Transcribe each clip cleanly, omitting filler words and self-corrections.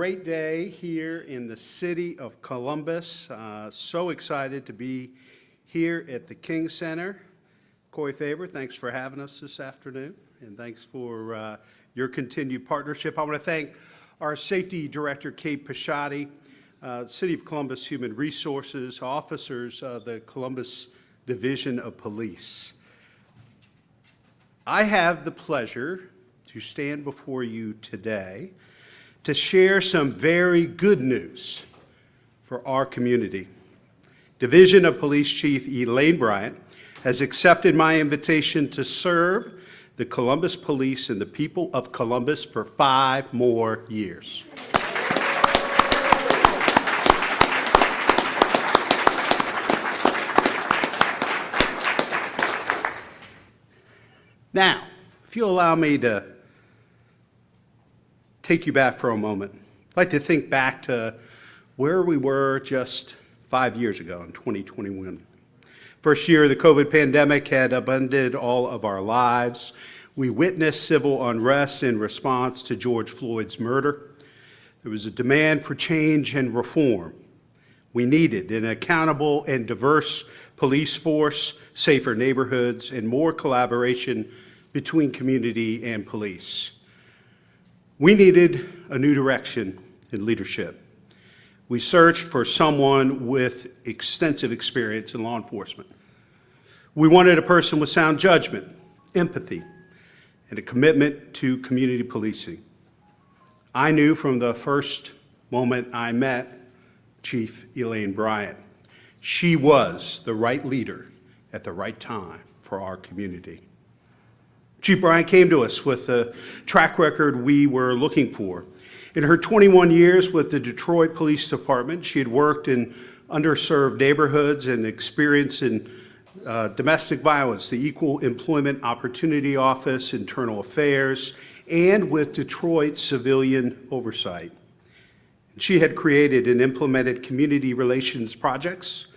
great day here in the city of Columbus. So excited to be here at the King Center. Corey Faber, thanks for having us this afternoon, and thanks for your continued partnership. I want to thank our Safety Director, Kate Pisciotti, City of Columbus Human Resources, officers of the Columbus Division of Police. I have the pleasure to stand before you today to share some very good news for our community. Division of Police Chief Elaine Bryant has accepted my invitation to serve the Columbus Police and the people of Columbus for 5 more years. Now, if you'll allow me to take you back for a moment, I'd like to think back to where we were just 5 years ago in 2021. First year, the COVID pandemic had upended all of our lives. We witnessed civil unrest in response to George Floyd's murder. There was a demand for change and reform. We needed an accountable and diverse police force, safer neighborhoods, and more collaboration between community and police. We needed a new direction in leadership. We searched for someone with extensive experience in law enforcement. We wanted a person with sound judgment, empathy, and a commitment to community policing. I knew from the first moment I met Chief Elaine Bryant, she was the right leader at the right time for our community. Chief Bryant came to us with the track record we were looking for. In her 21 years with the Detroit Police Department, she had worked in underserved neighborhoods and experience in domestic violence, the Equal Employment Opportunity Office, Internal Affairs, and with Detroit Civilian Oversight. She had created and implemented community relations projects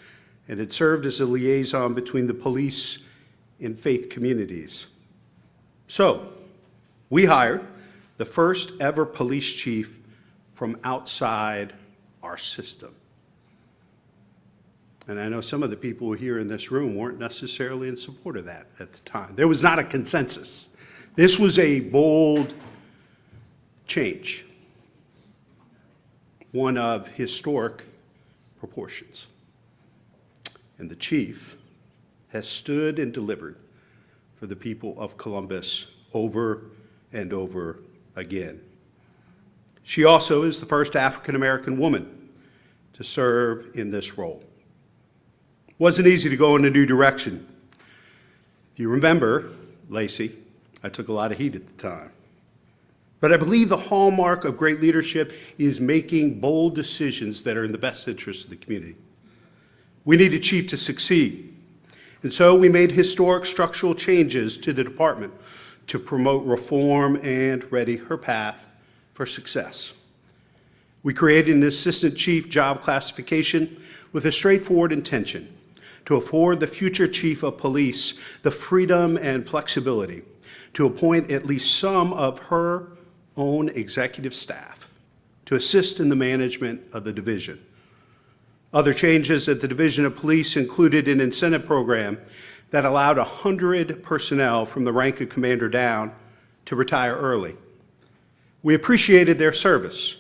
and had served as a liaison between the police and faith communities. So, we hired the first ever police chief from outside our system. And I know some of the people here in this room weren't necessarily in support of that at the time. There was not a consensus. This was a bold change, one of historic proportions. And the chief has stood and delivered for the people of Columbus over and over again. She also is the first African-American woman to serve in this role. It wasn't easy to go in a new direction. If you remember, Lacey, I took a lot of heat at the time. But I believe the hallmark of great leadership is making bold decisions that are in the best interest of the community. We need a chief to succeed. And so we made historic structural changes to the department to promote reform and ready her path for success. We created an assistant chief job classification with a straightforward intention to afford the future chief of police the freedom and flexibility to appoint at least some of her own executive staff to assist in the management of the division. Other changes at the Division of Police included an incentive program that allowed 100 personnel from the rank of commander down to retire early. We appreciated their service,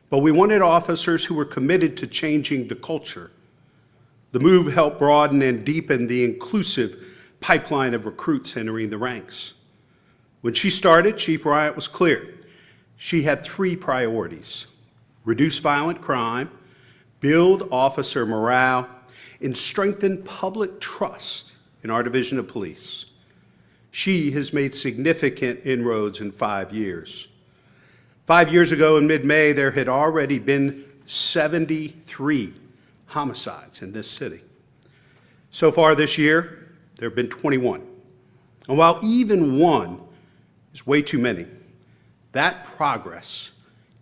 but we wanted officers who were committed to changing the culture. The move helped broaden and deepen the inclusive pipeline of recruits entering the ranks. When she started, Chief Bryant was clear. She had 3 priorities: reduce violent crime, build officer morale, and strengthen public trust in our Division of Police. She has made significant inroads in 5 years. 5 years ago in mid-May, there had already been 73 homicides in this city. So far this year, there have been 21. And while even one is way too many, that progress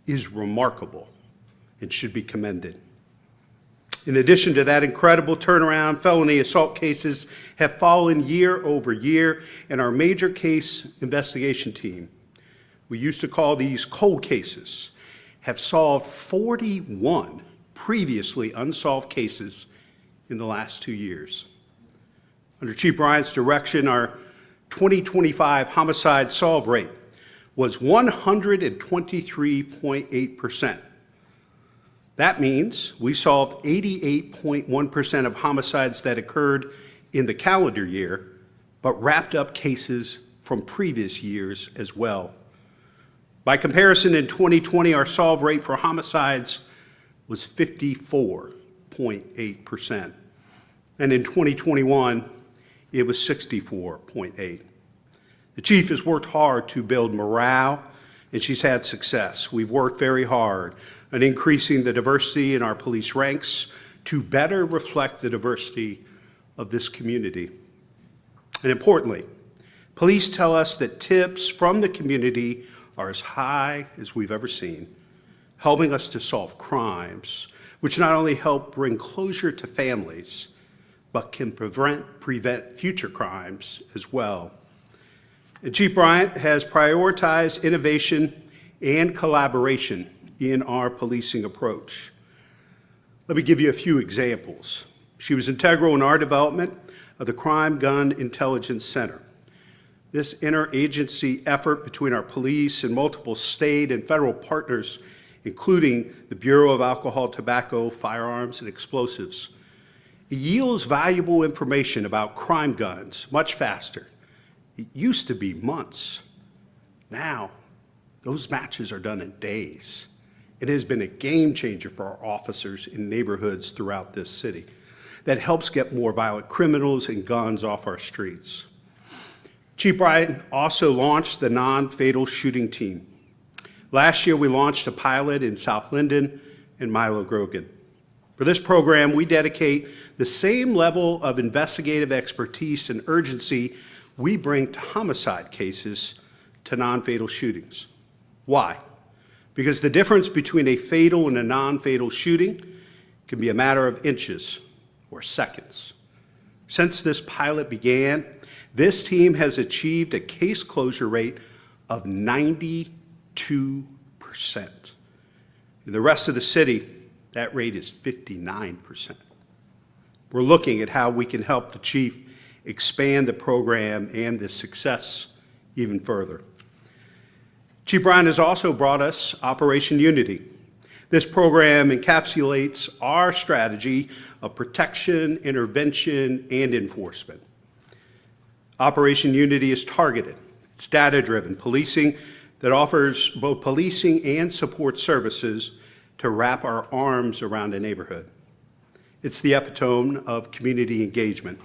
is remarkable and should be commended. In addition to that incredible turnaround, felony assault cases have fallen year over year, and our major case investigation team, we used to call these cold cases, have solved 41 previously unsolved cases in the last 2 years. Under Chief Bryant's direction, our 2025 homicide solve rate was 123.8%. That means we solved 88.1% of homicides that occurred in the calendar year, but wrapped up cases from previous years as well. By comparison, in 2020, our solve rate for homicides was 54.8%. And in 2021, it was 64.8%. The chief has worked hard to build morale, and she's had success. We've worked very hard on increasing the diversity in our police ranks to better reflect the diversity of this community. And importantly, police tell us that tips from the community are as high as we've ever seen, helping us to solve crimes, which not only help bring closure to families, but can prevent future crimes as well. And Chief Bryant has prioritized innovation and collaboration in our policing approach. Let me give you a few examples. She was integral in our development of the Crime Gun Intelligence Center. This interagency effort between our police and multiple state and federal partners, including the Bureau of Alcohol, Tobacco, Firearms, and Explosives, it yields valuable information about crime guns much faster. It used to be months. Now, those matches are done in days. It has been a game changer for our officers in neighborhoods throughout this city that helps get more violent criminals and guns off our streets. Chief Bryant also launched the Non-Fatal Shooting Team. Last year, we launched a pilot in South Linden and Milo Grogan. For this program, we dedicate the same level of investigative expertise and urgency we bring to homicide cases to non-fatal shootings. Why? Because the difference between a fatal and a non-fatal shooting can be a matter of inches or seconds. Since this pilot began, this team has achieved a case closure rate of 92%. In the rest of the city, that rate is 59%. We're looking at how we can help the chief expand the program and the success even further. Chief Bryant has also brought us Operation Unity. This program encapsulates our strategy of protection, intervention, and enforcement. Operation Unity is targeted. It's data-driven policing that offers both policing and support services to wrap our arms around a neighborhood. It's the epitome of community engagement.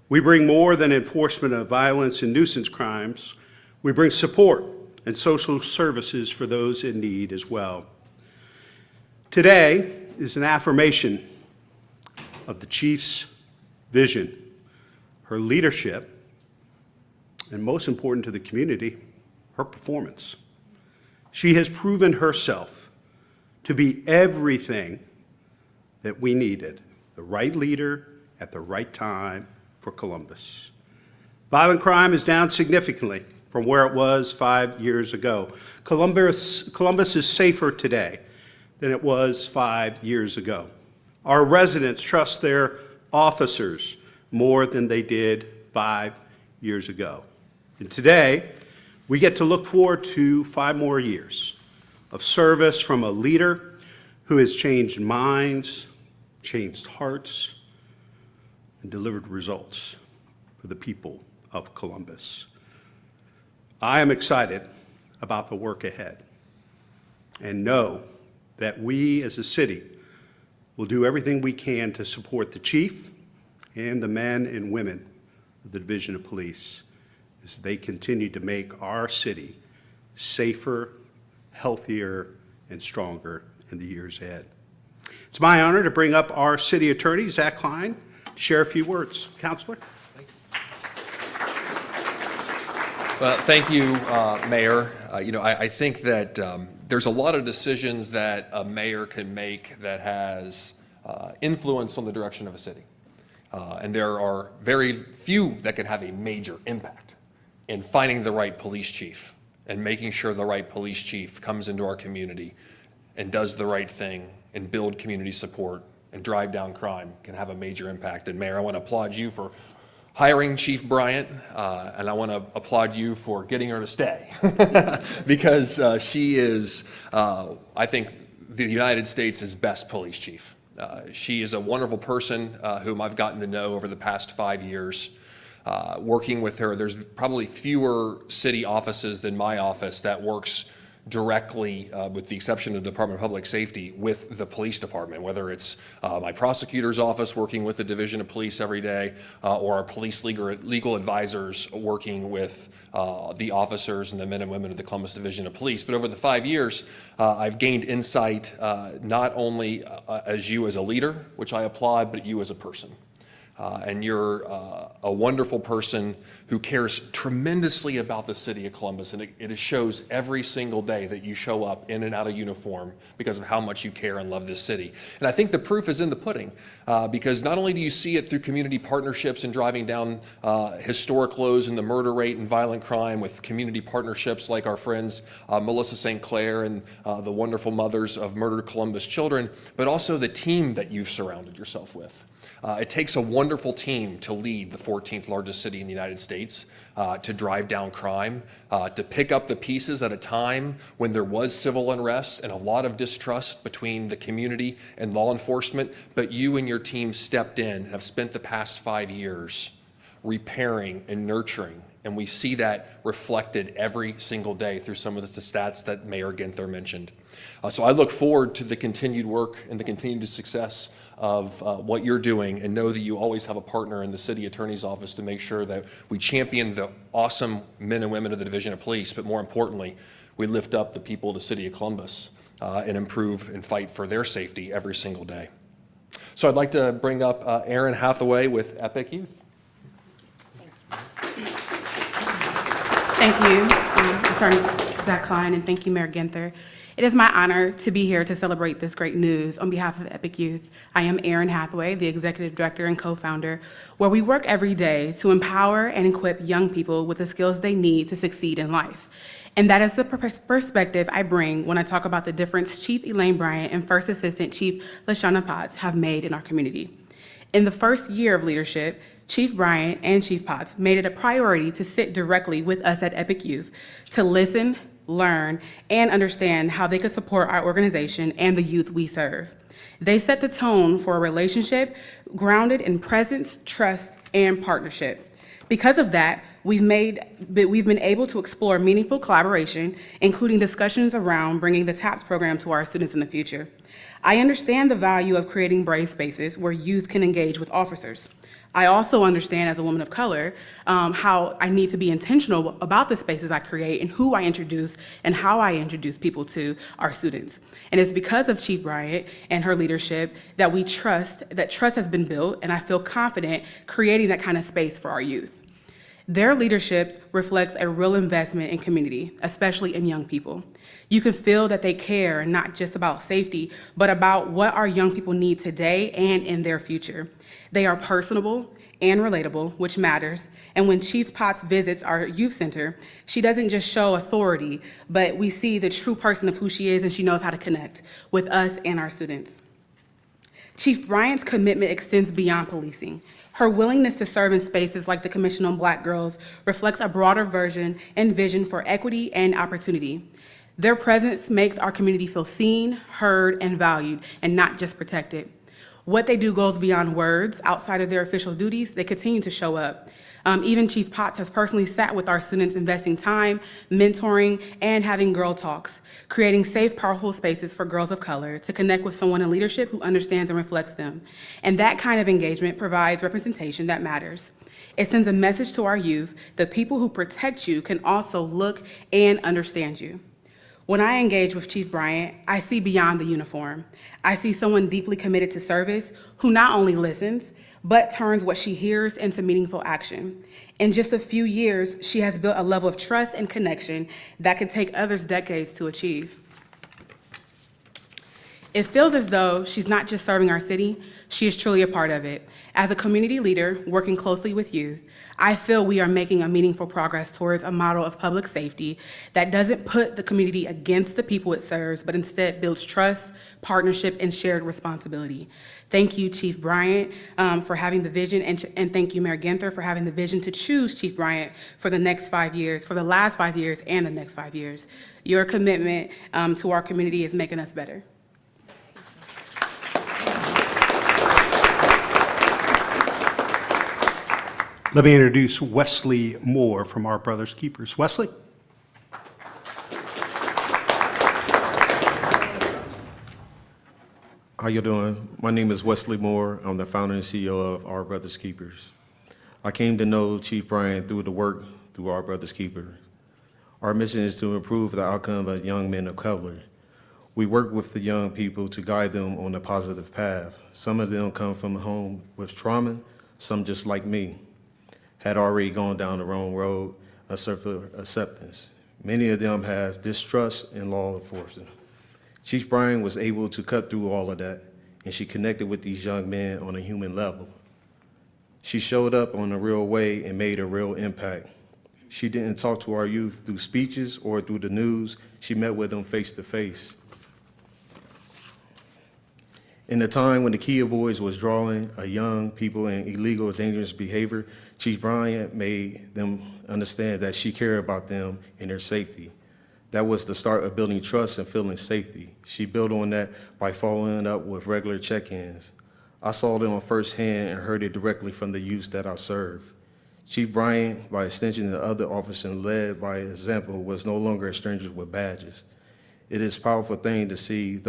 We bring more than enforcement of violence and nuisance crimes. We bring support and social services for those in need as well. Today is an affirmation of the chief's vision, her leadership, and most important to the community, her performance. She has proven herself to be everything that we needed, the right leader at the right time for Columbus. Violent crime is down significantly from where it was 5 years ago. Columbus is safer today than it was 5 years ago. Our residents trust their officers more than they did 5 years ago. And today, we get to look forward to 5 more years of service from a leader who has changed minds, changed hearts, and delivered results for the people of Columbus. I am excited about the work ahead and know that we as a city will do everything we can to support the chief and the men and women of the Division of Police as they continue to make our city safer, healthier, and stronger in the years ahead. It's my honor to bring up our city attorney, Zach Klein, to share a few words. Counselor? Well, thank you, Mayor. I think that there's a lot of decisions that a mayor can make that has influence on the direction of a city. And there are very few that can have a major impact in finding the right police chief and making sure the right police chief comes into our community and does the right thing and build community support and drive down crime can have a major impact. And Mayor, I want to applaud you for hiring Chief Bryant, and I want to applaud you for getting her to stay because she is, I think, the United States' best police chief. She is a wonderful person whom I've gotten to know over the past 5 years. Working with her, there's probably fewer city offices than my office that works directly, with the exception of the Department of Public Safety, with the police department, whether it's my prosecutor's office working with the Division of Police every day, or our police legal advisors working with the officers and the men and women of the Columbus Division of Police. But over the 5 years, I've gained insight not only as you as a leader, which I applaud, but you as a person. And you're a wonderful person who cares tremendously about the city of Columbus, and it shows every single day that you show up in and out of uniform because of how much you care and love this city. And I think the proof is in the pudding, because not only do you see it through community partnerships and driving down historic lows in the murder rate and violent crime with community partnerships like our friends Melissa St. Clair and the wonderful mothers of murdered Columbus children, but also the team that you've surrounded yourself with. It takes a wonderful team to lead the 14th largest city in the United States, to drive down crime, to pick up the pieces at a time when there was civil unrest and a lot of distrust between the community and law enforcement. But you and your team stepped in and have spent the past 5 years repairing and nurturing. And we see that reflected every single day through some of the stats that Mayor Ginther mentioned. So I look forward to the continued work and the continued success of what you're doing, and know that you always have a partner in the city attorney's office to make sure that we champion the awesome men and women of the Division of Police, but more importantly, we lift up the people of the city of Columbus and improve and fight for their safety every single day. So I'd like to bring up Erin Hathaway with Epic Youth. Thank you, Attorney Zach Klein, and thank you, Mayor Ginther. It is my honor to be here to celebrate this great news on behalf of Epic Youth. I am Erin Hathaway, the Executive Director and Co-founder, where we work every day to empower and equip young people with the skills they need to succeed in life. And that is the perspective I bring when I talk about the difference Chief Elaine Bryant and First Assistant Chief LaShawna Potts have made in our community. In the first year of leadership, Chief Bryant and Chief Potts made it a priority to sit directly with us at Epic Youth to listen, learn, and understand how they could support our organization and the youth we serve. They set the tone for a relationship grounded in presence, trust, and partnership. Because of that, we've been able to explore meaningful collaboration, including discussions around bringing the TAPS program to our students in the future. I understand the value of creating brave spaces where youth can engage with officers. I also understand, as a woman of color, how I need to be intentional about the spaces I create and who I introduce and how I introduce people to our students. And it's because of Chief Bryant and her leadership that trust has been built, and I feel confident creating that kind of space for our youth. Their leadership reflects a real investment in community, especially in young people. You can feel that they care not just about safety, but about what our young people need today and in their future. They are personable and relatable, which matters. And when Chief Potts visits our youth center, she doesn't just show authority, but we see the true person of who she is, and she knows how to connect with us and our students. Chief Bryant's commitment extends beyond policing. Her willingness to serve in spaces like the Commission on Black Girls reflects a broader version and vision for equity and opportunity. Their presence makes our community feel seen, heard, and valued, and not just protected. What they do goes beyond words. Outside of their official duties, they continue to show up. Even Chief Potts has personally sat with our students, investing time, mentoring, and having girl talks, creating safe, powerful spaces for girls of color to connect with someone in leadership who understands and reflects them. And that kind of engagement provides representation that matters. It sends a message to our youth that people who protect you can also look and understand you. When I engage with Chief Bryant, I see beyond the uniform. I see someone deeply committed to service who not only listens, but turns what she hears into meaningful action. In just a few years, she has built a level of trust and connection that can take others decades to achieve. It feels as though she's not just serving our city, she is truly a part of it. As a community leader working closely with youth, I feel we are making a meaningful progress towards a model of public safety that doesn't put the community against the people it serves, but instead builds trust, partnership, and shared responsibility. Thank you, Chief Bryant, for having the vision, and thank you, Mayor Ginther, for having the vision to choose Chief Bryant for the next 5 years, for the last 5 years and the next 5 years. Your commitment to our community is making us better. Let me introduce Wesley Moore from Our Brothers Keepers. Wesley? How you doing? My name is Wesley Moore. I'm the founder and CEO of Our Brothers Keepers. I came to know Chief Bryant through the work through Our Brothers Keepers. Our mission is to improve the outcome of young men of color. We work with the young people to guide them on a positive path. Some of them come from a home with trauma, some just like me, had already gone down the wrong road of acceptance. Many of them have distrust in law enforcement. Chief Bryant was able to cut through all of that, and she connected with these young men on a human level. She showed up on a real way and made a real impact. She didn't talk to our youth through speeches or through the news. She met with them face to face. In the time when the Kia Boys was drawing young people in illegal, dangerous behavior, Chief Bryant made them understand that she cared about them and their safety. That was the start of building trust and feeling safety. She built on that by following up with regular check-ins. I saw them firsthand and heard it directly from the youth that I serve. Chief Bryant, by extension, the other officers led by example, was no longer a stranger with badges. It is a powerful thing to see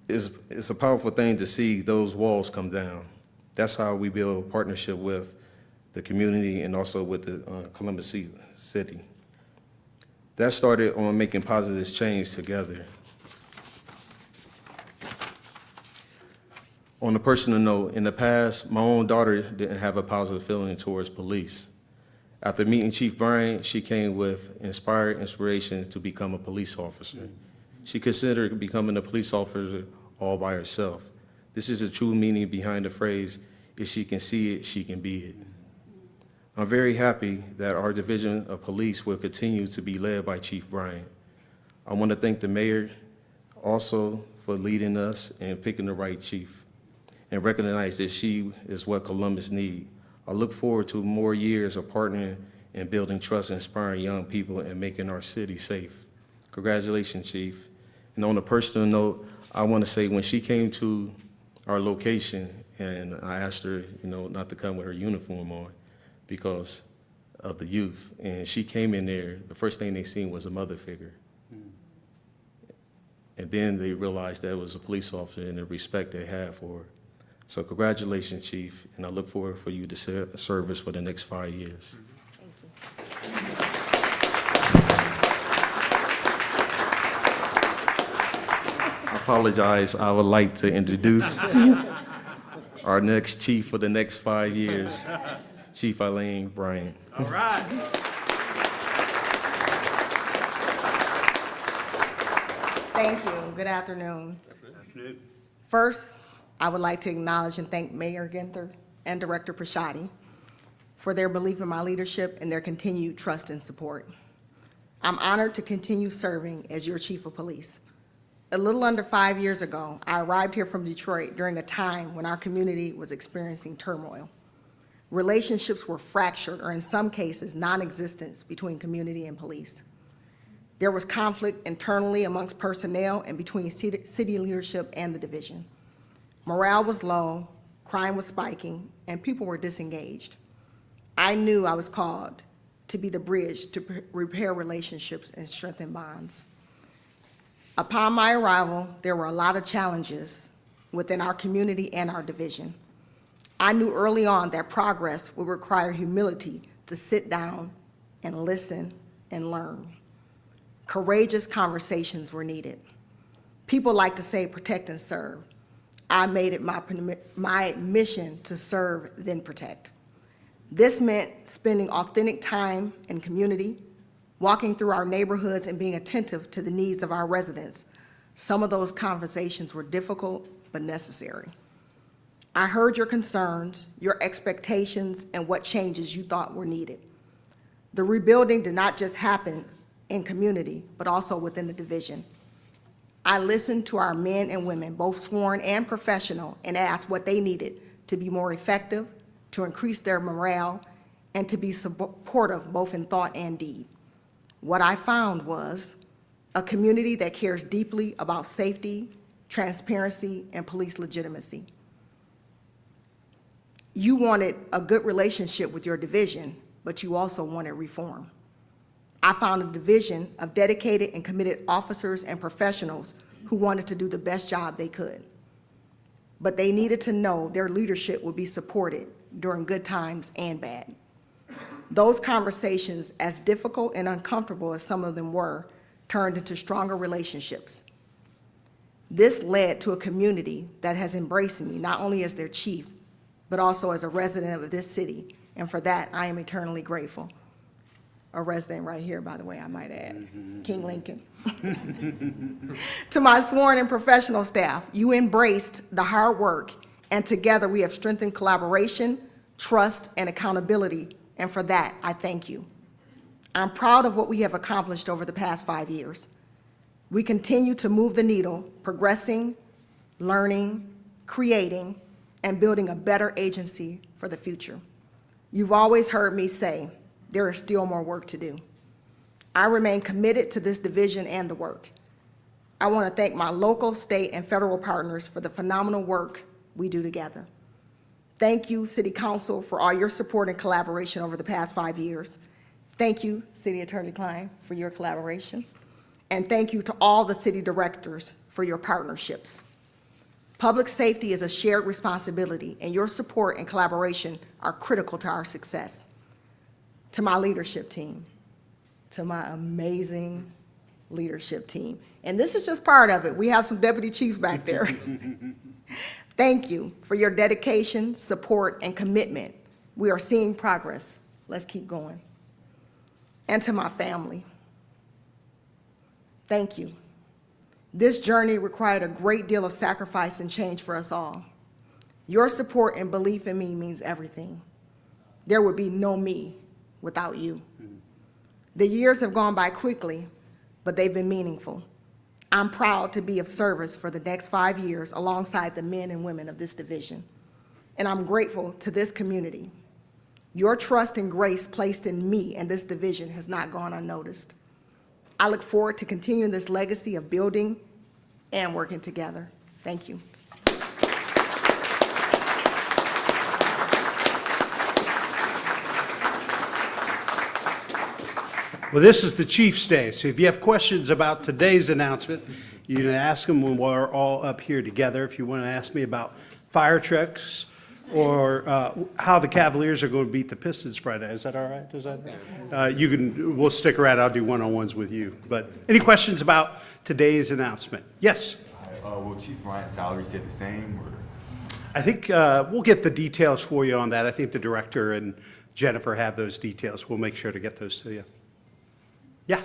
it's a powerful thing to see those walls come down. That's how we build partnership with the community and also with the Columbus City. That started on making positive change together. On a personal note, in the past, my own daughter didn't have a positive feeling towards police. After meeting Chief Bryant, she came with inspiration to become a police officer. She considered becoming a police officer all by herself. This is the true meaning behind the phrase, if she can see it, she can be it. I'm very happy that our division of police will continue to be led by Chief Bryant. I want to thank the mayor also for leading us and picking the right chief and recognize that she is what Columbus needs. I look forward to more years of partnering and building trust, inspiring young people, and making our city safe. Congratulations, Chief. And on a personal note, I want to say when she came to our location and I asked her, not to come with her uniform on because of the youth, and she came in there, the first thing they seen was a mother figure. And then they realized that was a police officer and the respect they had for her. So congratulations, Chief, and I look forward for you to serve us for the next 5 years. I apologize. I would like to introduce our next chief for the next 5 years, Chief Eileen Bryant. All right. Thank you. Good afternoon. Afternoon. First, I would like to acknowledge and thank Mayor Ginther and Director Prashadi for their belief in my leadership and their continued trust and support. I'm honored to continue serving as your Chief of Police. A little under 5 years ago, I arrived here from Detroit during a time when our community was experiencing turmoil. Relationships were fractured, or in some cases, non-existent between community and police. There was conflict internally amongst personnel and between city leadership and the division. Morale was low, crime was spiking, and people were disengaged. I knew I was called to be the bridge to repair relationships and strengthen bonds. Upon my arrival, there were a lot of challenges within our community and our division. I knew early on that progress would require humility to sit down and listen and learn. Courageous conversations were needed. People like to say protect and serve. I made it my mission to serve, then protect. This meant spending authentic time in community, walking through our neighborhoods and being attentive to the needs of our residents, Some of those conversations were difficult but necessary. I heard your concerns, your expectations, and what changes you thought were needed. The rebuilding did not just happen in community, but also within the division. I listened to our men and women, both sworn and professional, and asked what they needed to be more effective, to increase their morale, and to be supportive both in thought and deed. What I found was a community that cares deeply about safety, transparency, and police legitimacy. You wanted a good relationship with your division, but you also wanted reform. I found a division of dedicated and committed officers and professionals who wanted to do the best job they could. But they needed to know their leadership would be supported during good times and bad. Those conversations, as difficult and uncomfortable as some of them were, turned into stronger relationships. This led to a community that has embraced me, not only as their chief, but also as a resident of this city, and for that, I am eternally grateful. A resident right here, by the way, I might add, King Lincoln. To my sworn and professional staff, you embraced the hard work, and together we have strengthened collaboration, trust, and accountability, and for that, I thank you. I'm proud of what we have accomplished over the past 5 years. We continue to move the needle, progressing, learning, creating, and building a better agency for the future. You've always heard me say, there is still more work to do. I remain committed to this division and the work. I want to thank my local, state, and federal partners for the phenomenal work we do together. Thank you, City Council, for all your support and collaboration over the past 5 years. Thank you, City Attorney Klein, for your collaboration. And thank you to all the city directors for your partnerships. Public safety is a shared responsibility, and your support and collaboration are critical to our success. To my leadership team, to my amazing leadership team, and this is just part of it. We have some deputy chiefs back there. Thank you for your dedication, support, and commitment. We are seeing progress. Let's keep going. And to my family, thank you. This journey required a great deal of sacrifice and change for us all. Your support and belief in me means everything. There would be no me without you. The years have gone by quickly, but they've been meaningful. I'm proud to be of service for the next 5 years alongside the men and women of this division. And I'm grateful to this community. Your trust and grace placed in me and this division has not gone unnoticed. I look forward to continuing this legacy of building and working together. Thank you. Well, this is the chief's day, so if you have questions about today's announcement, you can ask them when we're all up here together. If you want to ask me about fire trucks or how the Cavaliers are going to beat the Pistons Friday, is that all right? Is that, we'll stick around, I'll do one-on-ones with you. But any questions about today's announcement? Yes? Will Chief Bryant's salary stay the same, or? I think we'll get the details for you on that. I think the director and Jennifer have those details. We'll make sure to get those to you. Yeah.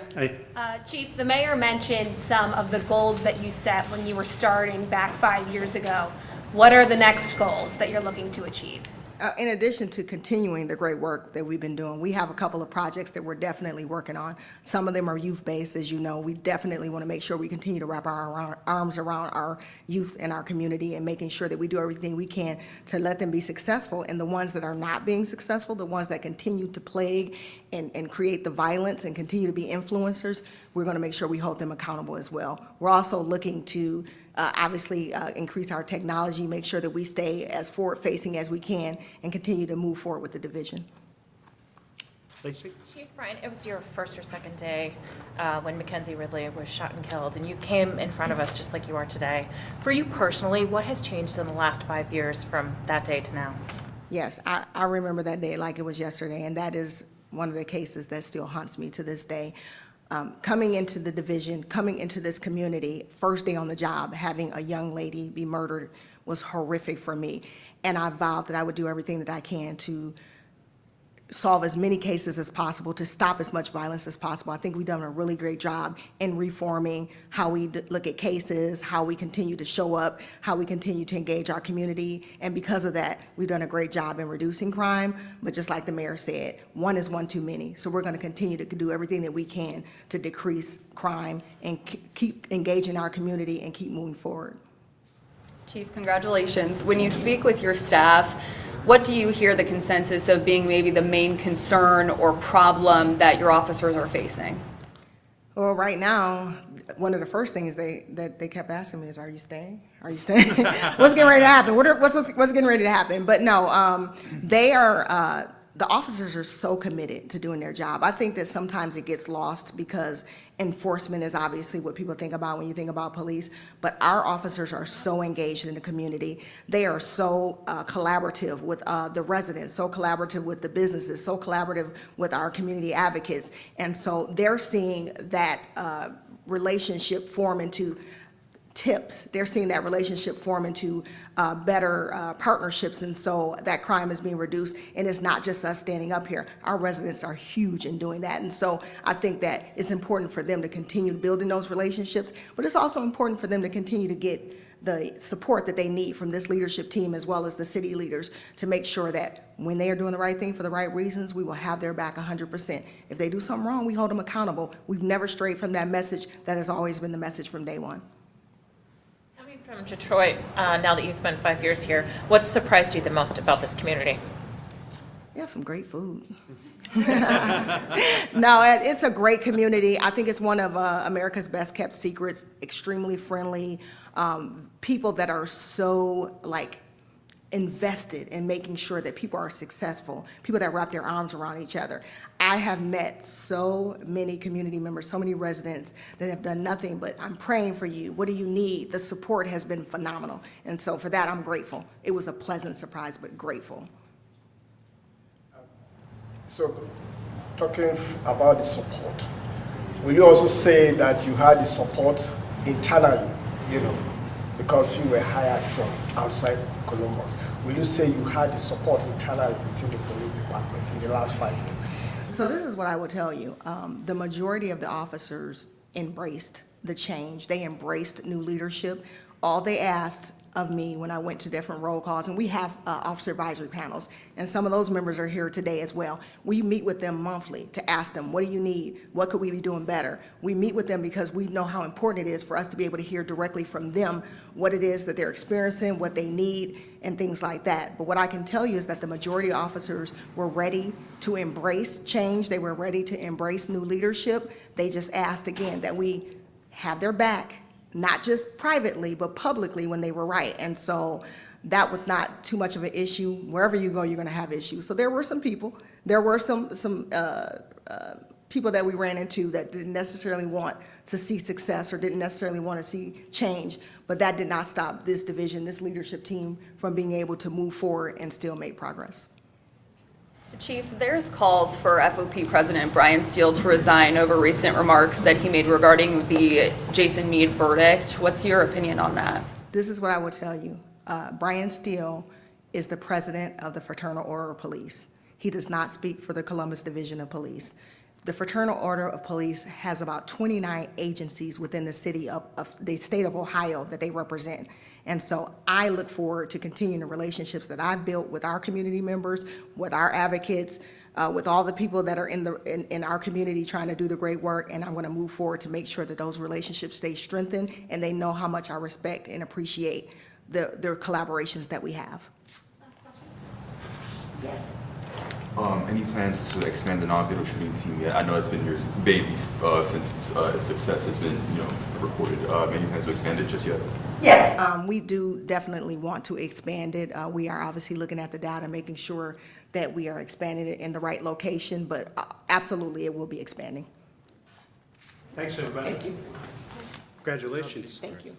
Chief, the mayor mentioned some of the goals that you set when you were starting back 5 years ago. What are the next goals that you're looking to achieve? In addition to continuing the great work that we've been doing, we have a couple of projects that we're definitely working on. Some of them are youth-based, as you know. We definitely want to make sure we continue to wrap our arms around our youth and our community and making sure that we do everything we can to let them be successful. And the ones that are not being successful, the ones that continue to plague and create the violence and continue to be influencers, we're going to make sure we hold them accountable as well. We're also looking to obviously increase our technology, make sure that we stay as forward-facing as we can, and continue to move forward with the division. Lacey? Chief Bryant, it was your first or second day when Mackenzie Ridley was shot and killed, and you came in front of us just like you are today. For you personally, what has changed in the last 5 years from that day to now? Yes, I remember that day like it was yesterday, and that is one of the cases that still haunts me to this day. Coming into the division, coming into this community, first day on the job, having a young lady be murdered was horrific for me. And I vowed that I would do everything that I can to solve as many cases as possible, to stop as much violence as possible. I think we've done a really great job in reforming how we look at cases, how we continue to show up, how we continue to engage our community. And because of that, we've done a great job in reducing crime. But just like the mayor said, one is one too many. So we're going to continue to do everything that we can to decrease crime and keep engaging our community and keep moving forward. Chief, congratulations. When you speak with your staff, what do you hear the consensus of being maybe the main concern or problem that your officers are facing? Well, right now, one of the first things that they kept asking me is, "Are you staying? Are you staying? What's getting ready to happen? What's getting ready to happen?" But no, they are. The officers are so committed to doing their job. I think that sometimes it gets lost because enforcement is obviously what people think about when you think about police, but our officers are so engaged in the community. They are so collaborative with the residents, so collaborative with the businesses, so collaborative with our community advocates. And so they're seeing that relationship form into tips. They're seeing that relationship form into better partnerships, and so that crime is being reduced. And it's not just us standing up here. Our residents are huge in doing that, and so I think that it's important for them to continue building those relationships, but it's also important for them to continue to get the support that they need from this leadership team as well as the city leaders to make sure that when they are doing the right thing for the right reasons, we will have their back 100%. If they do something wrong, we hold them accountable. We've never strayed from that message. That has always been the message from day one. From Detroit, now that you've spent 5 years here, what's surprised you the most about this community? We have some great food. No, it's a great community. I think it's one of America's best kept secrets, extremely friendly, people that are so invested in making sure that people are successful, people that wrap their arms around each other. I have met so many community members, so many residents that have done nothing but, "I'm praying for you. What do you need?" The support has been phenomenal. And so for that, I'm grateful. It was a pleasant surprise, but grateful. So, talking about the support, will you also say that you had the support internally, because you were hired from outside Columbus? Will you say you had the support internally within the police department in the last 5 years? So this is what I will tell you. The majority of the officers embraced the change. They embraced new leadership. All they asked of me when I went to different roll calls, and we have officer advisory panels, and some of those members are here today as well. We meet with them monthly to ask them, what do you need? What could we be doing better? We meet with them because we know how important it is for us to be able to hear directly from them what it is that they're experiencing, what they need, and things like that. But what I can tell you is that the majority of officers were ready to embrace change. They were ready to embrace new leadership. They just asked again that we have their back, not just privately, but publicly when they were right. And so that was not too much of an issue. Wherever you go, you're going to have issues. So there were some people, people that we ran into that didn't necessarily want to see success or didn't necessarily want to see change, but that did not stop this division, this leadership team from being able to move forward and still make progress. Chief, there's calls for FOP President Brian Steele to resign over recent remarks that he made regarding the Jason Meade verdict. What's your opinion on that? This is what I will tell you. Brian Steele is the president of the Fraternal Order of Police. He does not speak for the Columbus Division of Police. The Fraternal Order of Police has about 29 agencies within the city of the state of Ohio that they represent. And so I look forward to continuing the relationships that I've built with our community members, with our advocates, with all the people that are in our community trying to do the great work. And I'm going to move forward to make sure that those relationships stay strengthened and they know how much I respect and appreciate the collaborations that we have. Yes. Any plans to expand the non-fatal shooting team yet? I know it's been your baby since its success has been, reported. Any plans to expand it just yet? Yes, we do definitely want to expand it. We are obviously looking at the data, making sure that we are expanding it in the right location, but absolutely it will be expanding. Thanks, everybody. Thank you. Congratulations. Thank you.